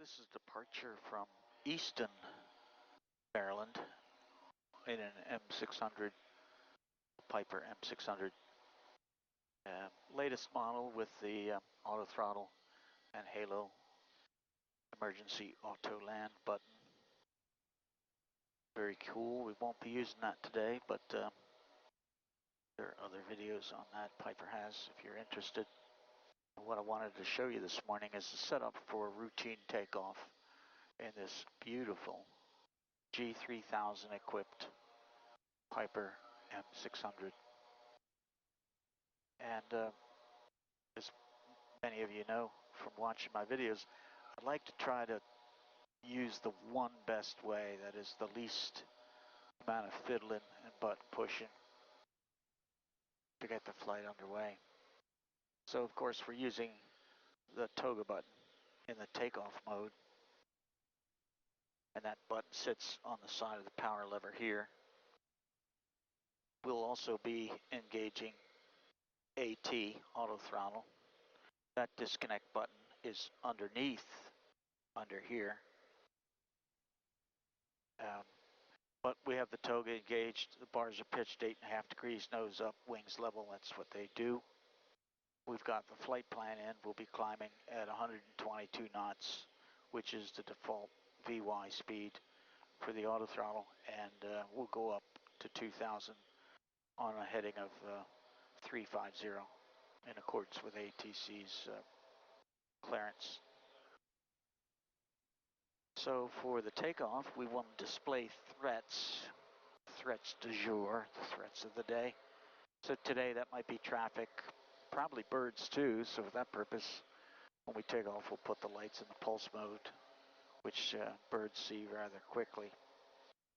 This is departure from Easton, Maryland, in an M600, Piper M600. Latest model with the auto throttle and halo emergency auto land button. Very cool. We won't be using that today, but there are other videos on that Piper has if you're interested. What I wanted to show you this morning is the setup for routine takeoff in this beautiful G3000 equipped Piper M600. And as many of you know from watching my videos, I like to try to use the one best way, that is the least amount of fiddling and button pushing to get the flight underway. So of course we're using the toga button in the takeoff mode, and that button sits on the side of the power lever here. We'll also be engaging AT, auto throttle. That disconnect button is underneath, under here. But we have the toga engaged, the bars are pitched 8.5 degrees, nose up, wings level, that's what they do. We've got the flight plan in, we'll be climbing at 122 knots, which is the default VY speed for the auto throttle, and we'll go up to 2,000 on a heading of 350 in accordance with ATC's clearance. So for the takeoff, we want to display threats du jour, the threats of the day. So today that might be traffic, probably birds too, so for that purpose, when we take off we'll put the lights in the pulse mode, which birds see rather quickly.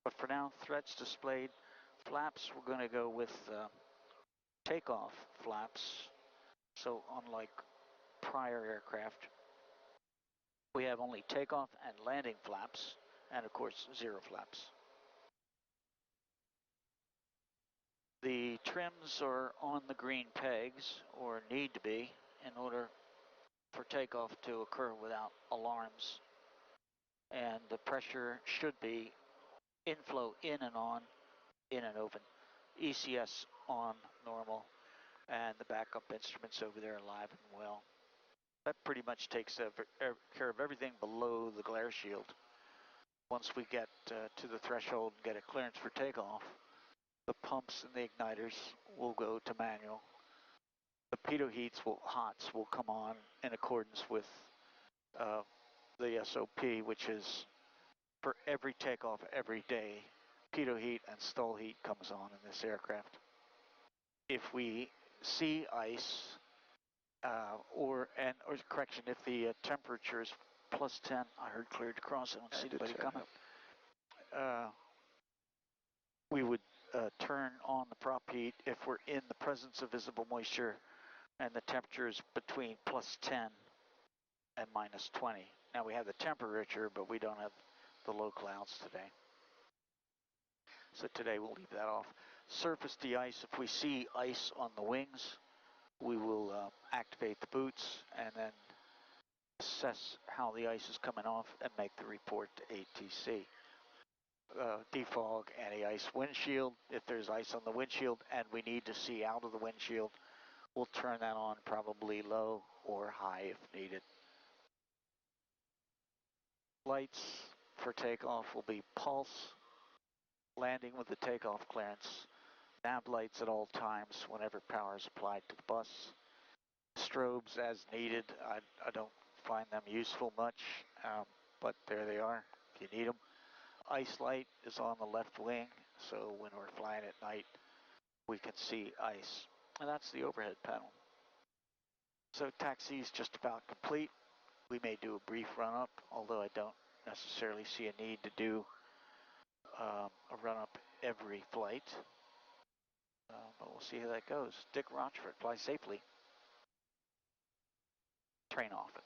But for now, threats displayed. Flaps, we're going to go with takeoff flaps. So unlike prior aircraft, we have only takeoff and landing flaps, and of course zero flaps. The trims are on the green pegs, or need to be, in order for takeoff to occur without alarms. And the pressure should be inflow in and on, in and open. ECS on normal, and the backup instruments over there alive and well. That pretty much takes care of everything below the glare shield. Once we get to the threshold and get a clearance for takeoff, the pumps and the igniters will go to manual. The pitot hots will come on in accordance with the SOP, which is for every takeoff every day, pitot heat and stall heat comes on in this aircraft. If we see ice, or correction, if the temperature is plus 10, I heard cleared to cross, I don't see anybody coming. We would turn on the prop heat if we're in the presence of visible moisture and the temperature is between plus 10 and minus 20. Now we have the temperature, but we don't have the low clouds today. So today we'll leave that off. Surface de-ice, if we see ice on the wings, we will activate the boots and then assess how the ice is coming off and make the report to ATC. Defog, anti-ice windshield. If there's ice on the windshield and we need to see out of the windshield, we'll turn that on probably low or high if needed. Lights for takeoff will be pulse, landing with the takeoff clearance, nav lights at all times whenever power is applied to the bus. Strobes as needed. I don't find them useful much, but there they are if you need them. Ice light is on the left wing, so when we're flying at night we can see ice. And that's the overhead panel. So taxi is just about complete. We may do a brief run-up, although I don't necessarily see a need to do a run-up every flight. But we'll see how that goes. Dick Rochfort, fly safely. Train off it.